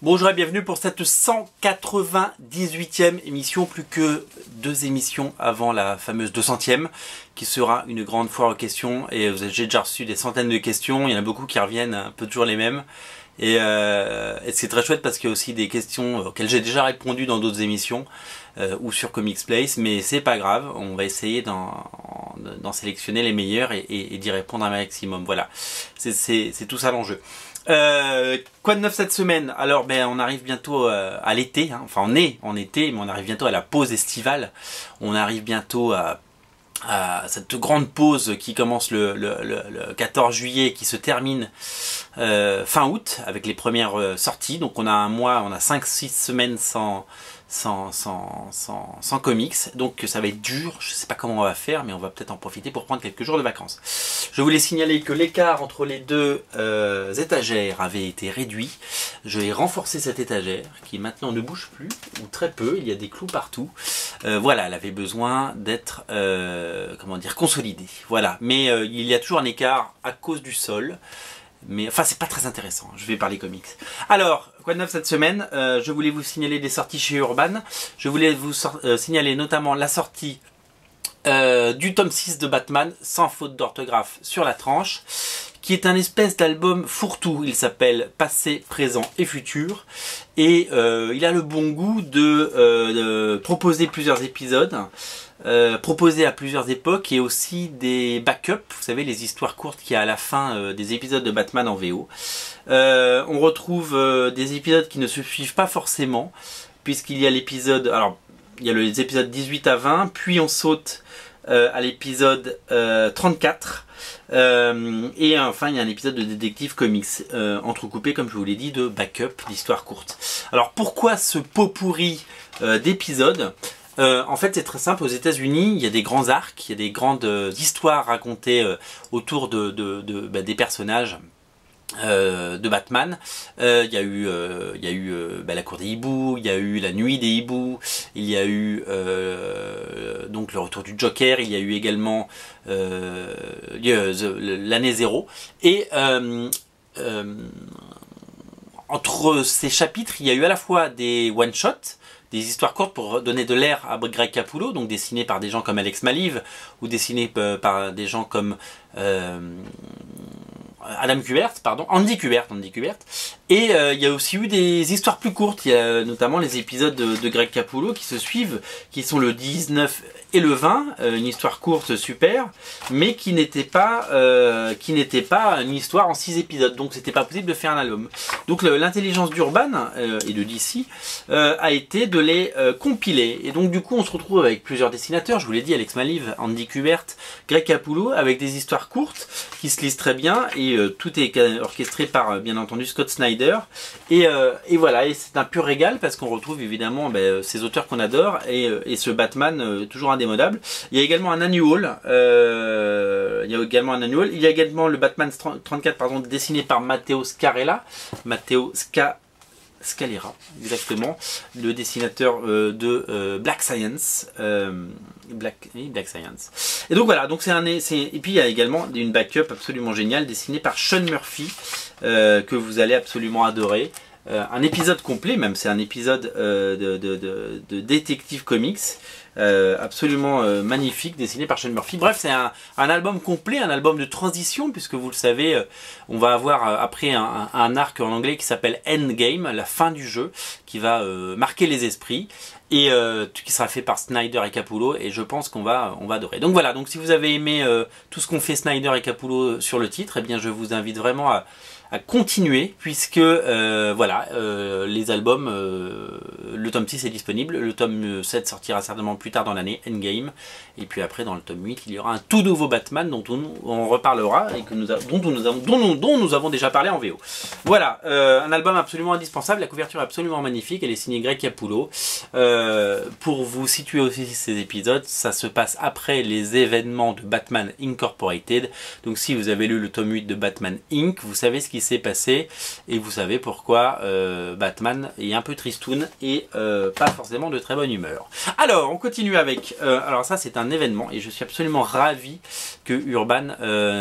Bonjour et bienvenue pour cette 198e émission, plus que 2 émissions avant la fameuse 200e, qui sera une grande foire aux questions. Et j'ai déjà reçu des centaines de questions, il y en a beaucoup qui reviennent, un peu toujours les mêmes. Et c'est très chouette parce qu'il y a aussi des questions auxquelles j'ai déjà répondu dans d'autres émissions ou sur Comics Place, mais c'est pas grave, on va essayer d'en sélectionner les meilleurs et d'y répondre un maximum. Voilà, c'est tout ça l'enjeu. Quoi de neuf cette semaine? Alors on arrive bientôt à l'été, hein. Enfin on est en été, mais on arrive bientôt à la pause estivale. On arrive bientôt à cette grande pause qui commence le 14 juillet et qui se termine fin août avec les premières sorties. Donc on a un mois, on a 5-6 semaines sans comics, donc ça va être dur. Je sais pas comment on va faire, mais on va peut-être en profiter pour prendre quelques jours de vacances. Je voulais signaler que l'écart entre les deux étagères avait été réduit. Je vais renforcer cette étagère qui maintenant ne bouge plus, ou très peu, il y a des clous partout. Voilà, elle avait besoin d'être comment dire, consolidée. Voilà, mais il y a toujours un écart à cause du sol. Mais enfin, c'est pas très intéressant, je vais parler comics. Alors, quoi de neuf cette semaine? Je voulais vous signaler des sorties chez Urban. Je voulais vous signaler notamment la sortie du tome 6 de Batman, sans faute d'orthographe sur la tranche, qui est un espèce d'album fourre-tout. Il s'appelle Passé, Présent et Futur. Et il a le bon goût de proposer plusieurs épisodes. Proposé à plusieurs époques et aussi des backups, vous savez, les histoires courtes qu'il y a à la fin des épisodes de Batman en VO. On retrouve des épisodes qui ne se suivent pas forcément, puisqu'il y a l'épisode, alors il y a les épisodes 18 à 20, puis on saute à l'épisode 34, et enfin il y a un épisode de Détective Comics, entrecoupé, comme je vous l'ai dit, de backup, d'histoires courtes. Alors pourquoi ce pot-pourri d'épisodes? En fait, c'est très simple. Aux États-Unis, il y a des grands arcs, il y a des grandes histoires racontées autour des personnages de Batman. Il y a eu la cour des hiboux, il y a eu la nuit des hiboux, il y a eu donc le retour du Joker, il y a eu également l'année 0. Et entre ces chapitres, il y a eu à la fois des one-shots, des histoires courtes pour donner de l'air à Greg Capullo, donc dessinées par des gens comme Alex Maliv, ou dessinées par des gens comme Andy Kubert. Et il y a aussi eu des histoires plus courtes. Il y a notamment les épisodes de Greg Capullo qui se suivent, qui sont le 19 et le 20, une histoire courte super, mais qui n'était pas une histoire en 6 épisodes, donc c'était pas possible de faire un album. Donc l'intelligence d'Urban et de DC a été de les compiler, et donc du coup on se retrouve avec plusieurs dessinateurs, je vous l'ai dit, Alex Maliv, Andy Kubert, Greg Capullo, avec des histoires courtes qui se lisent très bien, et tout est orchestré par bien entendu Scott Snyder, et voilà, et c'est un pur régal parce qu'on retrouve évidemment ces auteurs qu'on adore, et ce Batman toujours indémodable. Il y a également un annual, il y a également le Batman 34, pardon, dessiné par Matteo Scalera, exactement, le dessinateur de Black Science, Black Science. Et donc voilà, donc et puis il y a également une backup absolument géniale dessinée par Sean Murphy, que vous allez absolument adorer. Un épisode complet, même c'est un épisode de Detective Comics, absolument magnifique, dessiné par Sean Murphy. Bref, c'est un album complet, un album de transition, puisque vous le savez, on va avoir après un arc en anglais qui s'appelle Endgame, la fin du jeu, qui va marquer les esprits, et qui sera fait par Snyder et Capullo, et je pense qu'on va adorer. Donc voilà, donc si vous avez aimé tout ce qu'ont fait Snyder et Capullo sur le titre, eh bien je vous invite vraiment à continuer, puisque voilà, les albums, le tome 6 est disponible, le tome 7 sortira certainement plus tard dans l'année, Endgame, et puis après dans le tome 8 il y aura un tout nouveau Batman dont on reparlera, et dont nous avons déjà parlé en VO. Voilà, un album absolument indispensable, la couverture est absolument magnifique, elle est signée Greg Capullo. Pour vous situer aussi ces épisodes, ça se passe après les événements de Batman Incorporated, donc si vous avez lu le tome 8 de Batman Inc., vous savez ce qui s'est passé, et vous savez pourquoi Batman est un peu tristoun et pas forcément de très bonne humeur. Alors on continue avec alors ça c'est un événement et je suis absolument ravi que Urban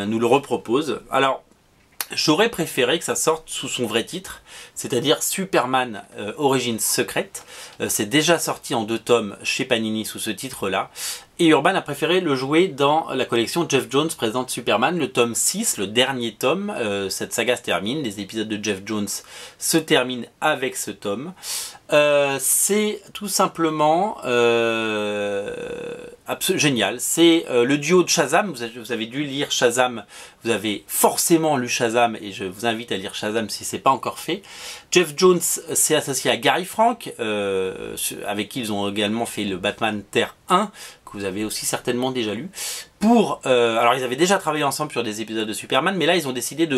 nous le repropose. Alors J'aurais préféré que ça sorte sous son vrai titre, c'est-à-dire Superman Origins Secrète. C'est déjà sorti en 2 tomes chez Panini sous ce titre-là. Et Urban a préféré le jouer dans la collection Jeff Jones présente Superman, le tome 6, le dernier tome. Cette saga se termine, les épisodes de Jeff Jones se terminent avec ce tome. C'est tout simplement génial. C'est le duo de Shazam. Vous avez dû lire Shazam. Vous avez forcément lu Shazam et je vous invite à lire Shazam si ce n'est pas encore fait. Jeff Jones s'est associé à Gary Frank, avec qui ils ont également fait le Batman Terre 1, que vous avez aussi certainement déjà lu. Alors ils avaient déjà travaillé ensemble sur des épisodes de Superman, mais là ils ont décidé de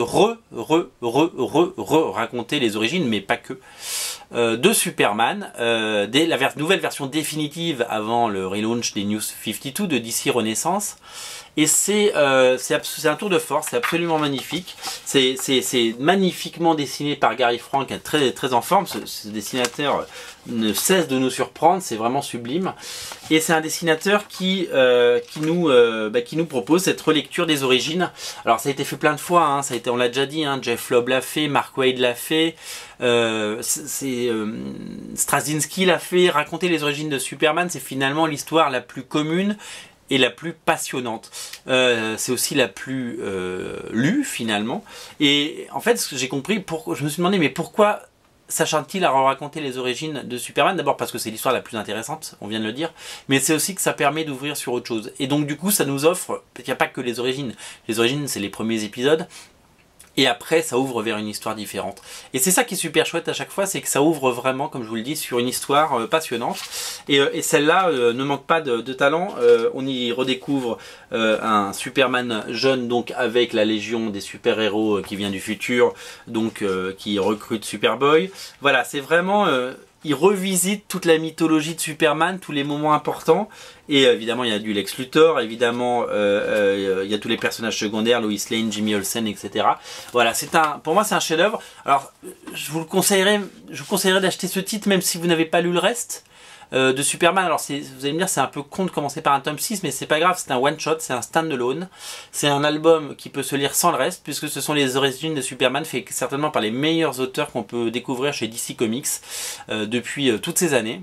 raconter les origines, mais pas que, de Superman, dès la nouvelle version définitive avant le relaunch des New 52 de DC Renaissance. Et c'est un tour de force, c'est absolument magnifique. C'est magnifiquement dessiné par Gary Frank, très, très en forme. Ce dessinateur ne cesse de nous surprendre, c'est vraiment sublime. Et c'est un dessinateur qui nous propose cette relecture des origines. Alors ça a été fait plein de fois, hein, on l'a déjà dit, hein, Jeff Loeb l'a fait, Mark Waid l'a fait, Straczynski l'a fait. Raconter les origines de Superman, c'est finalement l'histoire la plus commune et la plus passionnante. C'est aussi la plus lue finalement. Et en fait, ce que j'ai compris, je me suis demandé, mais pourquoi s'acharne-t-il à raconter les origines de Superman? D'abord parce que c'est l'histoire la plus intéressante, on vient de le dire, mais c'est aussi que ça permet d'ouvrir sur autre chose. Et donc du coup, ça nous offre, il n'y a pas que les origines. Les origines, c'est les premiers épisodes. Et après, ça ouvre vers une histoire différente. Et c'est ça qui est super chouette à chaque fois, c'est que ça ouvre vraiment, comme je vous le dis, sur une histoire passionnante. Et celle-là ne manque pas de talent. On y redécouvre un Superman jeune, donc avec la Légion des super-héros qui vient du futur, donc qui recrute Superboy. Voilà, c'est vraiment... il revisite toute la mythologie de Superman, tous les moments importants. Et évidemment, il y a du Lex Luthor, évidemment, il y a tous les personnages secondaires, Lois Lane, Jimmy Olsen, etc. Voilà, pour moi, c'est un chef-d'œuvre. Alors, je vous conseillerais d'acheter ce titre, même si vous n'avez pas lu le reste de Superman. Alors, vous allez me dire, c'est un peu con de commencer par un tome 6, mais c'est pas grave, c'est un one-shot, c'est un stand-alone. C'est un album qui peut se lire sans le reste, puisque ce sont les origines de Superman, fait certainement par les meilleurs auteurs qu'on peut découvrir chez DC Comics depuis toutes ces années.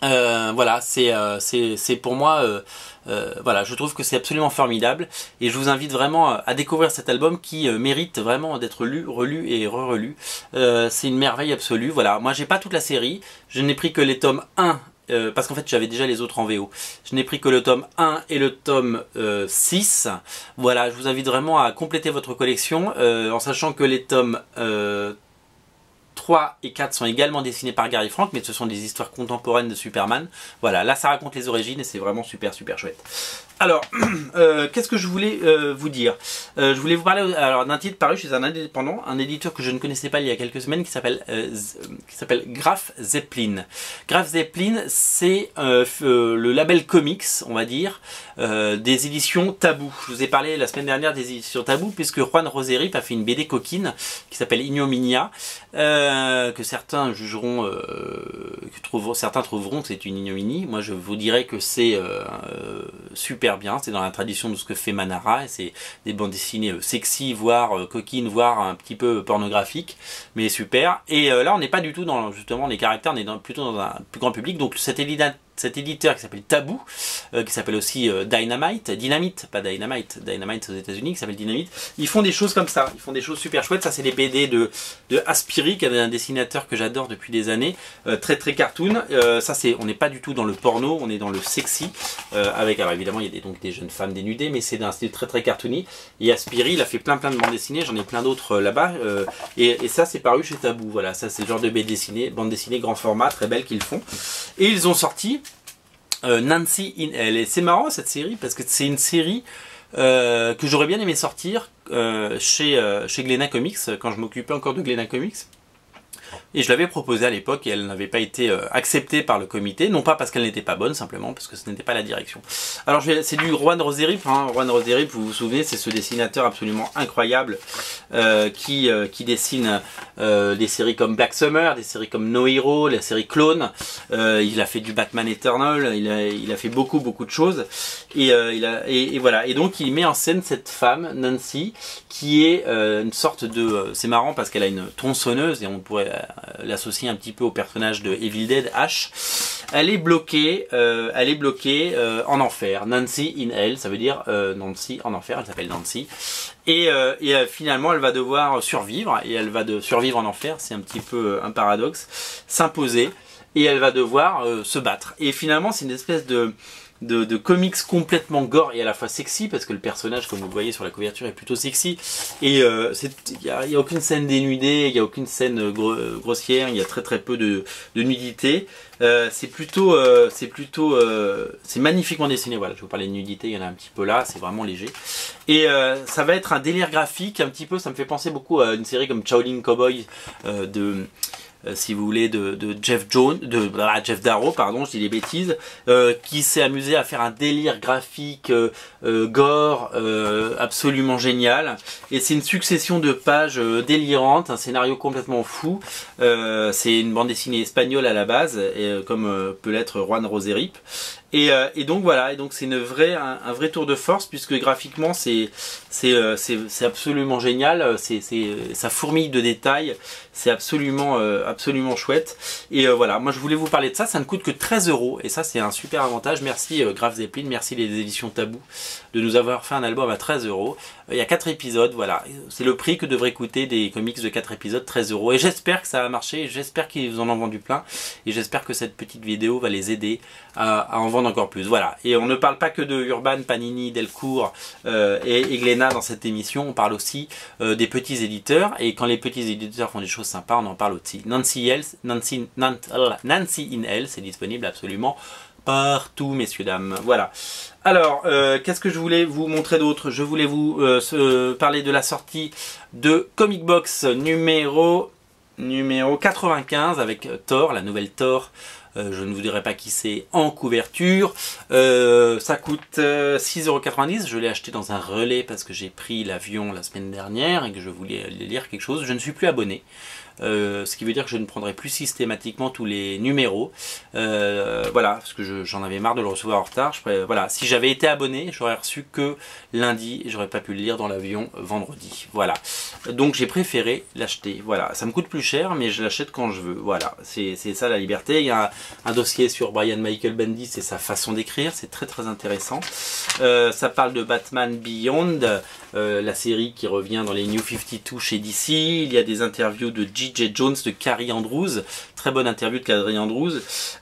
Voilà, c'est pour moi, voilà, je trouve que c'est absolument formidable et je vous invite vraiment à découvrir cet album qui mérite vraiment d'être lu, relu et re-relu. C'est une merveille absolue. Voilà, moi j'ai pas toute la série, je n'ai pris que les tomes 1. Parce qu'en fait j'avais déjà les autres en VO. Je n'ai pris que le tome 1 et le tome 6. Voilà, je vous invite vraiment à compléter votre collection en sachant que les tomes 3 et 4 sont également dessinés par Gary Frank, mais ce sont des histoires contemporaines de Superman. Voilà, là ça raconte les origines et c'est vraiment super chouette. Alors, qu'est-ce que je voulais vous dire? Je voulais vous parler d'un titre paru chez un indépendant, un éditeur que je ne connaissais pas il y a quelques semaines, qui s'appelle Graf Zeppelin. Graf Zeppelin, c'est le label comics, on va dire, des éditions Taboo. Je vous ai parlé la semaine dernière des éditions Taboo, puisque Juan Roserip a fait une BD coquine qui s'appelle Ignominia, que certains jugeront, certains trouveront que c'est une ignominie. Moi, je vous dirais que c'est super bien, c'est dans la tradition de ce que fait Manara, et c'est des bandes dessinées sexy, voire coquines, voire un petit peu pornographiques, mais super. Et là on n'est pas du tout dans justement les caractères, on est plutôt dans un plus grand public. Donc cet éditeur qui s'appelle Taboo, qui s'appelle aussi Dynamite, pas Dynamite, Dynamite aux États-Unis, qui s'appelle Dynamite. Ils font des choses comme ça, ils font des choses super chouettes. Ça c'est des BD de Aspiri, qui est un dessinateur que j'adore depuis des années, très cartoon. Ça on n'est pas du tout dans le porno, on est dans le sexy, avec, alors évidemment il y a donc des jeunes femmes dénudées, mais c'est d'un style très cartoony. Et Aspiri, il a fait plein de bandes dessinées, j'en ai plein d'autres là-bas, et ça c'est paru chez Taboo. Voilà, ça c'est le genre de bande dessinée grand format, très belle qu'ils font. Et ils ont sorti Nancy in Hell. Et c'est marrant cette série parce que c'est une série que j'aurais bien aimé sortir chez Glénat Comics, quand je m'occupais encore de Glénat Comics. Et je l'avais proposée à l'époque et elle n'avait pas été acceptée par le comité, non pas parce qu'elle n'était pas bonne, simplement parce que ce n'était pas la direction. Alors c'est du Juan Rosérip, hein. Juan Rosérip, vous vous souvenez, c'est ce dessinateur absolument incroyable qui dessine des séries comme Black Summer, des séries comme No Hero, la série Clone. Il a fait du Batman Eternal, il a fait beaucoup de choses. Et voilà. Et donc il met en scène cette femme, Nancy, qui est une sorte de... c'est marrant parce qu'elle a une tronçonneuse et on pourrait l'associer un petit peu au personnage de Evil Dead, Ash. Elle est bloquée en enfer. Nancy in Hell, ça veut dire Nancy en enfer, elle s'appelle Nancy. Et finalement elle va devoir survivre, et elle va survivre en enfer, c'est un petit peu un paradoxe, s'imposer, et elle va devoir se battre. Et finalement c'est une espèce de comics complètement gore et à la fois sexy, parce que le personnage, comme vous le voyez sur la couverture, est plutôt sexy, et il y a aucune scène dénudée, il y a aucune scène grossière, il y a très peu de nudité. C'est magnifiquement dessiné. Voilà, je vous parlais de nudité, il y en a un petit peu là, c'est vraiment léger. Et ça va être un délire graphique un petit peu, ça me fait penser beaucoup à une série comme Shaolin Cowboy si vous voulez, de Jeff Darrow, pardon, je dis des bêtises, qui s'est amusé à faire un délire graphique gore absolument génial. Et c'est une succession de pages délirantes, un scénario complètement fou. C'est une bande dessinée espagnole à la base, comme peut l'être Juan Rosérip. Et donc voilà, et donc c'est un vrai tour de force, puisque graphiquement c'est absolument génial, ça fourmille de détails, c'est absolument chouette. Et voilà, moi je voulais vous parler de ça, ça ne coûte que 13 €, et ça c'est un super avantage. Merci Graph Zeppelin, merci les éditions Tabou de nous avoir fait un album à 13 €. Il y a 4 épisodes, voilà, c'est le prix que devraient coûter des comics de 4 épisodes, 13 €. Et j'espère que ça va marcher, j'espère qu'ils vous en ont vendu plein, et j'espère que cette petite vidéo va les aider à en vendre encore plus. Voilà, et on ne parle pas que de Urban, Panini, Delcourt et Glénat dans cette émission, on parle aussi des petits éditeurs, et quand les petits éditeurs font des choses sympas, on en parle aussi. Nancy in Hell, c'est disponible absolument partout, messieurs, dames. Voilà. Alors, qu'est-ce que je voulais vous montrer d'autre? Je voulais vous parler de la sortie de Comic Box numéro 95 avec Thor, la nouvelle Thor. Je ne vous dirai pas qui c'est en couverture. Ça coûte 6,90 €. Je l'ai acheté dans un relais parce que j'ai pris l'avion la semaine dernière et que je voulais lire quelque chose. Je ne suis plus abonné. Ce qui veut dire que je ne prendrai plus systématiquement tous les numéros. Voilà, parce que j'en avais marre de le recevoir en retard. Voilà, si j'avais été abonné, j'aurais reçu que lundi et j'aurais pas pu le lire dans l'avion vendredi. Voilà, donc j'ai préféré l'acheter. Voilà, ça me coûte plus cher, mais je l'achète quand je veux. Voilà, c'est ça la liberté. Il y a un dossier sur Brian Michael Bendis et sa façon d'écrire, c'est très intéressant. Ça parle de Batman Beyond, la série qui revient dans les New 52 chez DC. Il y a des interviews de J.J. Jones, de Carrie Andrews, très bonne interview de Carrie Andrews,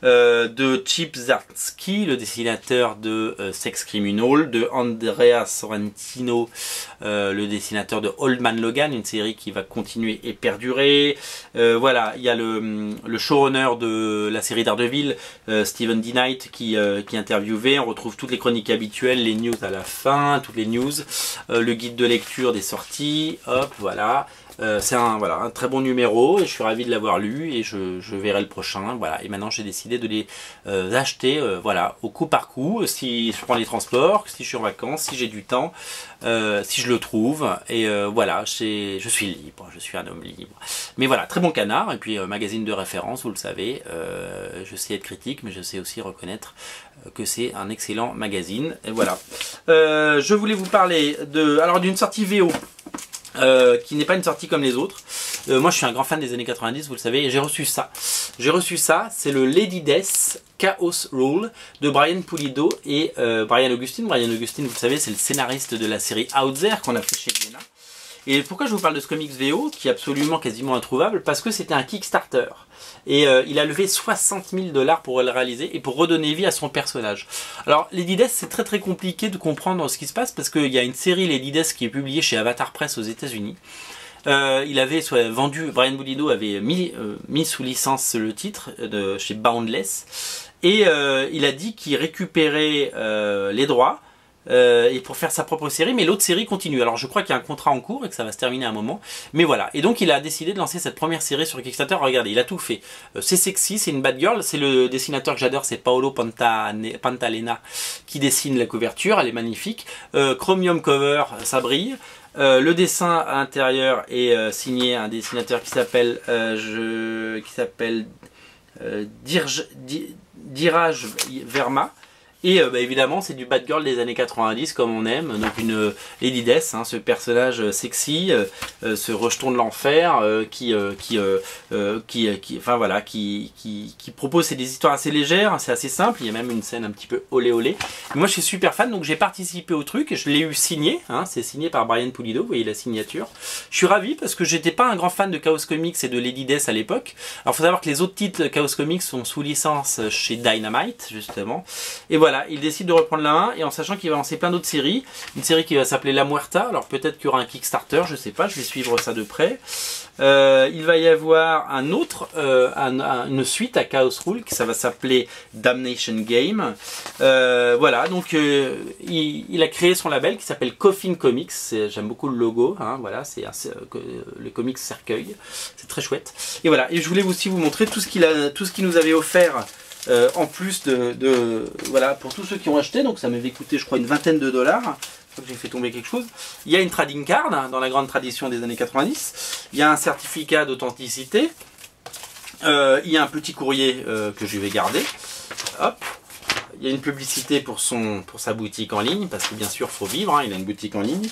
de Chip Zdarsky, le dessinateur de Sex Criminal, de Andrea Sorrentino, le dessinateur de Old Man Logan, une série qui va continuer et perdurer. Voilà, il y a le showrunner de la série Daredevil, Steven D. Knight, qui est interviewé. On retrouve toutes les chroniques habituelles, les news à la fin, toutes les news, le guide de lecture des sorties, hop, voilà. C'est un très bon numéro et je suis ravi de l'avoir lu, et je verrai le prochain. Voilà, et maintenant j'ai décidé de les acheter voilà, au coup par coup, si je prends les transports, si je suis en vacances, si j'ai du temps, si je le trouve. Et voilà, je suis libre, je suis un homme libre. Mais voilà, très bon canard, et puis magazine de référence, vous le savez. Je sais être critique, mais je sais aussi reconnaître que c'est un excellent magazine. Et voilà. Je voulais vous parler d'une sortie VO. Qui n'est pas une sortie comme les autres. Moi je suis un grand fan des années 90, vous le savez, et j'ai reçu ça. C'est le Lady Death Chaos Rule de Brian Pulido et Brian Augustine. Brian Augustine, vous le savez, c'est le scénariste de la série Out There qu'on a fait chez Glénat. Et pourquoi je vous parle de ce comics VO, qui est absolument quasiment introuvable? Parce que c'était un Kickstarter. Et il a levé 60 000 $ pour le réaliser et pour redonner vie à son personnage. Alors Lady Death, c'est très compliqué de comprendre ce qui se passe, parce qu'il y a une série Lady Death qui est publiée chez Avatar Press aux États-Unis. Il avait vendu, Brian Pulido avait mis sous licence le titre chez Boundless, et il a dit qu'il récupérait les droits et pour faire sa propre série, mais l'autre série continue. Alors je crois qu'il y a un contrat en cours et que ça va se terminer à un moment, mais voilà. Et donc il a décidé de lancer cette première série sur Kickstarter. Regardez, il a tout fait. C'est sexy, c'est une bad girl, c'est le dessinateur que j'adore, c'est Paolo Pantalena qui dessine la couverture, elle est magnifique. Chromium cover, ça brille. Le dessin à l'intérieur est signé un dessinateur qui s'appelle Diraj Verma. Et évidemment, c'est du bad girl des années 90 comme on aime. Donc une Lady Death, hein, ce personnage sexy, ce rejeton de l'enfer, qui propose des histoires assez légères, c'est assez simple. Il y a même une scène un petit peu olé olé. Mais moi, je suis super fan, donc j'ai participé au truc. Je l'ai eu signé, hein, c'est signé par Brian Pulido. Vous voyez la signature. Je suis ravi parce que j'étais pas un grand fan de Chaos Comics et de Lady Death à l'époque. Alors, faut savoir que les autres titres Chaos Comics sont sous licence chez Dynamite, justement. Et voilà. Il décide de reprendre la main et en sachant qu'il va lancer plein d'autres séries. Une série qui va s'appeler La Muerta. Alors peut-être qu'il y aura un Kickstarter, je sais pas, je vais suivre ça de près. Il va y avoir un autre, une suite à Chaos Rule qui ça va s'appeler Damnation Game. Voilà, donc il a créé son label qui s'appelle Coffin Comics. J'aime beaucoup le logo, hein, voilà, c'est le comics cercueil, c'est très chouette. Et voilà, et je voulais aussi vous montrer tout ce qu'il nous avait offert. En plus voilà, pour tous ceux qui ont acheté, donc ça m'avait coûté je crois une vingtaine de dollars. Je crois que j'ai fait tomber quelque chose. Il y a une trading card hein, dans la grande tradition des années 90. Il y a un certificat d'authenticité. Il y a un petit courrier que je vais garder. Hop. Il y a une publicité pour sa boutique en ligne, parce que bien sûr il faut vivre, hein, il a une boutique en ligne.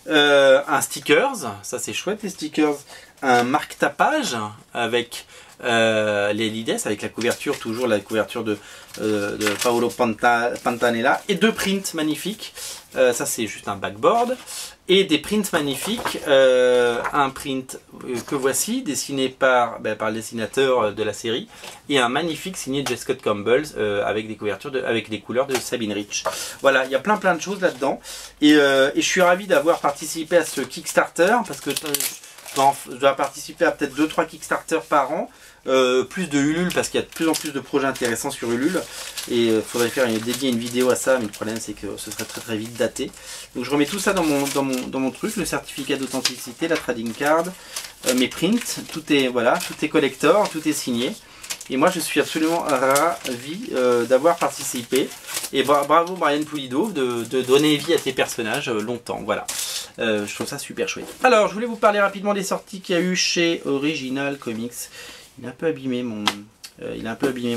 Un stickers, ça c'est chouette les stickers. Un marque-tapage avec les Lides, avec la couverture, toujours la couverture de Paolo Pantanella, et deux prints magnifiques. Ça c'est juste un backboard. Et des prints magnifiques. Un print que voici, dessiné par le dessinateur de la série. Et un magnifique signé de J. Scott Campbell avec des couvertures, avec des couleurs de Sabine Rich. Voilà, il y a plein de choses là-dedans. Et je suis ravi d'avoir participé à ce Kickstarter, parce que je dois participer à peut-être 2-3 Kickstarter par an. Plus de Ulule parce qu'il y a de plus en plus de projets intéressants sur Ulule et il faudrait dédier une vidéo à ça, mais le problème c'est que ce serait très vite daté. Donc je remets tout ça dans mon truc, le certificat d'authenticité, la trading card, mes prints, tout est collector, tout est signé. Et moi je suis absolument ravi d'avoir participé. Et bravo Brian Pulido de donner vie à tes personnages longtemps. Voilà. Je trouve ça super chouette. Alors je voulais vous parler rapidement des sorties qu'il y a eu chez Original Comics. Il a un peu abîmé mon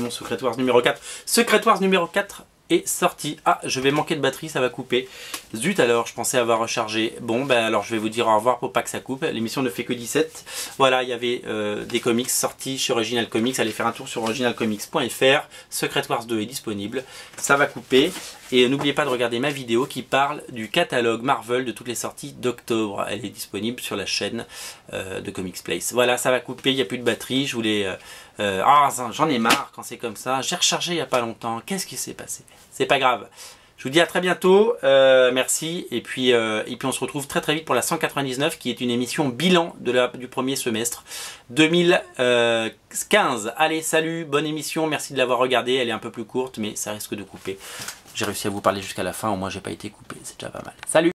Secret Wars numéro 4. Secret Wars numéro 4 est sorti. Ah, je vais manquer de batterie, ça va couper. Zut alors, je pensais avoir rechargé. Bon, ben alors je vais vous dire au revoir pour pas que ça coupe. L'émission ne fait que 17. Voilà, il y avait des comics sortis chez Original Comics. Allez faire un tour sur originalcomics.fr. Secret Wars 2 est disponible. Ça va couper. Et n'oubliez pas de regarder ma vidéo qui parle du catalogue Marvel de toutes les sorties d'octobre. Elle est disponible sur la chaîne de Comics Place. Voilà, ça va couper, il n'y a plus de batterie. Je voulais... j'en ai marre quand c'est comme ça. J'ai rechargé il n'y a pas longtemps. Qu'est-ce qui s'est passé? C'est pas grave. Je vous dis à très bientôt. Merci. Et puis on se retrouve très vite pour la 199 qui est une émission bilan du premier semestre 2015. Allez, salut, bonne émission. Merci de l'avoir regardée. Elle est un peu plus courte, mais ça risque de couper. J'ai réussi à vous parler jusqu'à la fin. Au moins, j'ai pas été coupé. C'est déjà pas mal. Salut!